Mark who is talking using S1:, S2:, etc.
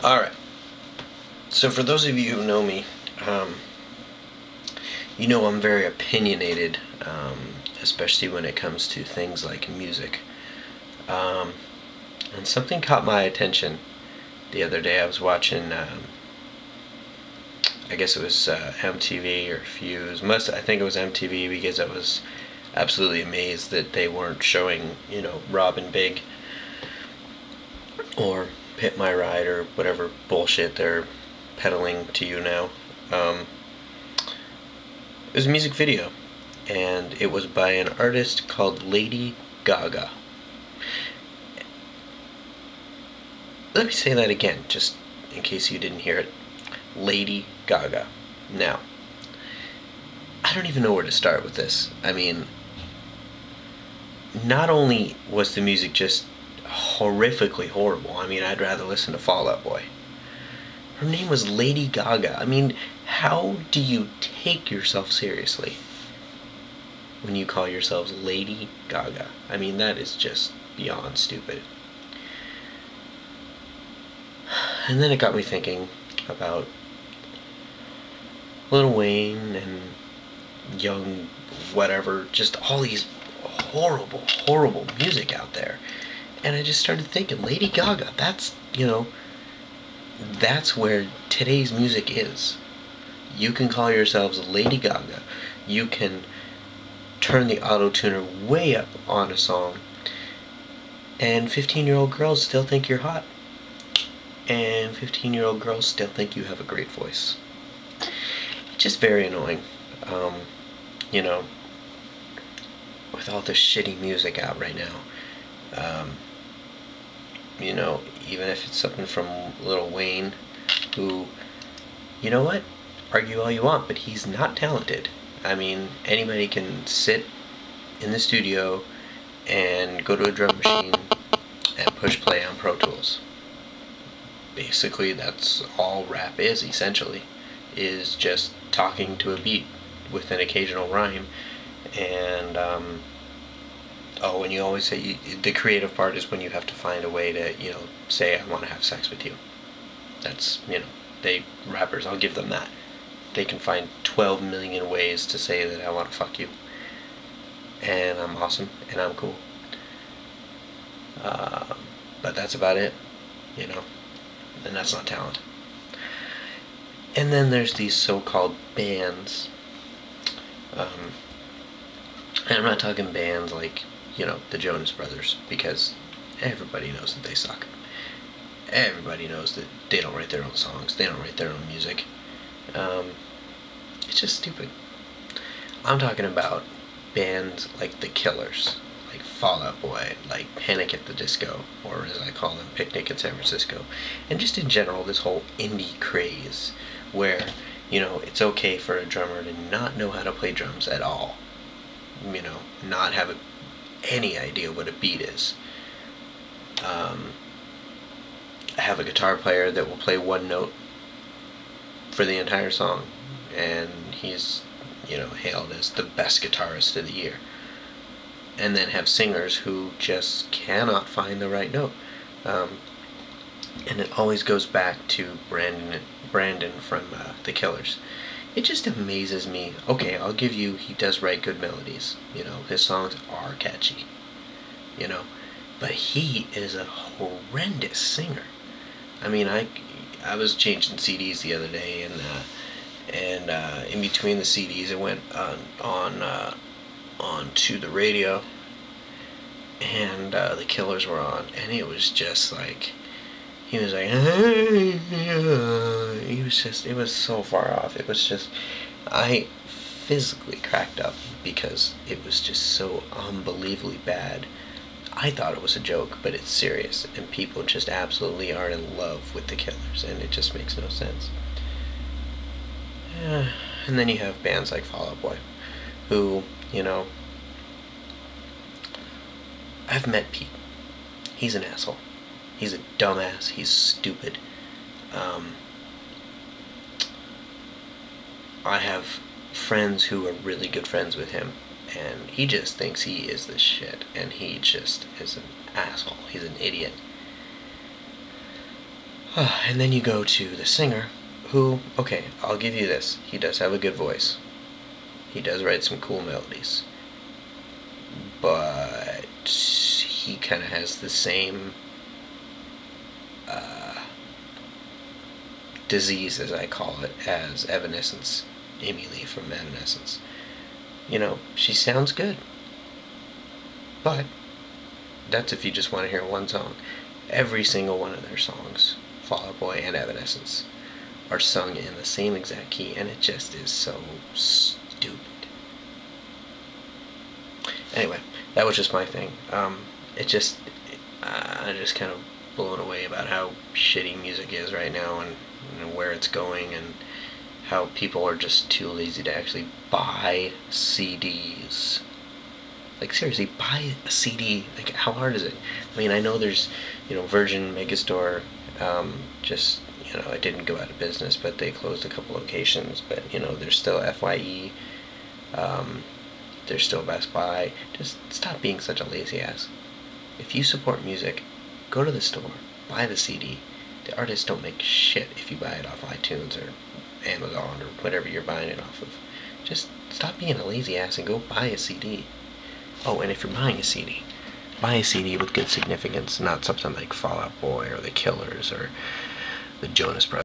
S1: Alright, so for those of you who know me, um, you know I'm very opinionated, especially when it comes to things like music. Um, and something caught my attention the other day. I was watching, I guess it was MTV or Fuse. I think it was MTV because I was absolutely amazed that they weren't showing, Robin Big or Hit My Ride or whatever bullshit they're peddling to you now. It was a music video, and it was by an artist called Lady Gaga. Let me say that again, just in case you didn't hear it. Lady Gaga. Now, I don't even know where to start with this. I mean, not only was the music just horrifically horrible, I mean, I'd rather listen to Fall Out Boy. Her name was Lady Gaga. I mean, how do you take yourself seriously when you call yourselves Lady Gaga? I mean, that is just beyond stupid. And then it got me thinking about Lil Wayne and Young whatever, just all these horrible, horrible music out there. And I just started thinking, Lady Gaga, that's where today's music is. You can call yourselves Lady Gaga. You can turn the auto-tuner way up on a song, and 15-year-old girls still think you're hot. And 15-year-old girls still think you have a great voice. It's just very annoying. You know, with all this shitty music out right now. Even if it's something from Lil Wayne, who, you know what? Argue all you want, but he's not talented. I mean, anybody can sit in the studio and go to a drum machine and push play on Pro Tools. Basically, that's all rap is, essentially, is just talking to a beat with an occasional rhyme. And, and you always say the creative part is when you have to find a way to, say, I want to have sex with you. That's, rappers, I'll give them that. They can find 12 million ways to say that I want to fuck you. And I'm awesome, and I'm cool. But that's about it, and that's not talent. And then there's these so-called bands. And I'm not talking bands like, the Jonas Brothers, because everybody knows that they suck. Everybody knows that they don't write their own songs, they don't write their own music. It's just stupid. I'm talking about bands like The Killers, like Fall Out Boy, like Panic at the Disco, or as I call them, Picnic in San Francisco, and just in general this whole indie craze where, it's okay for a drummer to not know how to play drums at all, not have any idea what a beat is. Have a guitar player that will play one note for the entire song, and he's, hailed as the best guitarist of the year. And then have singers who just cannot find the right note. And it always goes back to Brandon from The Killers. It just amazes me. Okay, I'll give you, he does write good melodies. His songs are catchy. But he is a horrendous singer. I mean, I was changing CDs the other day, and in between the CDs, I went on to the radio, and The Killers were on, and it was just like, he was like, it was so far off. It was just, I physically cracked up because it was just so unbelievably bad. I thought it was a joke, but it's serious, and people just absolutely are in love with The Killers, and it just makes no sense. And then you have bands like Fall Out Boy, who, I've met Pete. He's an asshole. He's a dumbass. He's stupid. I have friends who are really good friends with him, and he just thinks he is the shit, and he just is an asshole. He's an idiot. And then you go to the singer, who, okay, I'll give you this. He does have a good voice. He does write some cool melodies. But he kind of has the same disease, as I call it, as Evanescence. Amy Lee from Evanescence. You know, she sounds good. But that's if you just want to hear one song. Every single one of their songs, Fall Out Boy and Evanescence, are sung in the same exact key, and it just is so stupid. Anyway, that was just my thing. I'm just kind of blown away about how shitty music is right now, and where it's going, and how people are just too lazy to actually buy CDs. Like, seriously, buy a CD. Like, how hard is it? I mean, I know there's, Virgin Megastore, just, it didn't go out of business, but they closed a couple locations. But, there's still FYE, there's still Best Buy. Just stop being such a lazy ass. If you support music, go to the store, buy the CD. The artists don't make shit if you buy it off iTunes or Amazon or whatever you're buying it off of. Just stop being a lazy ass and go buy a CD. Oh, and if you're buying a CD, buy a CD with good significance, not something like Fall Out Boy or The Killers or the Jonas Brothers.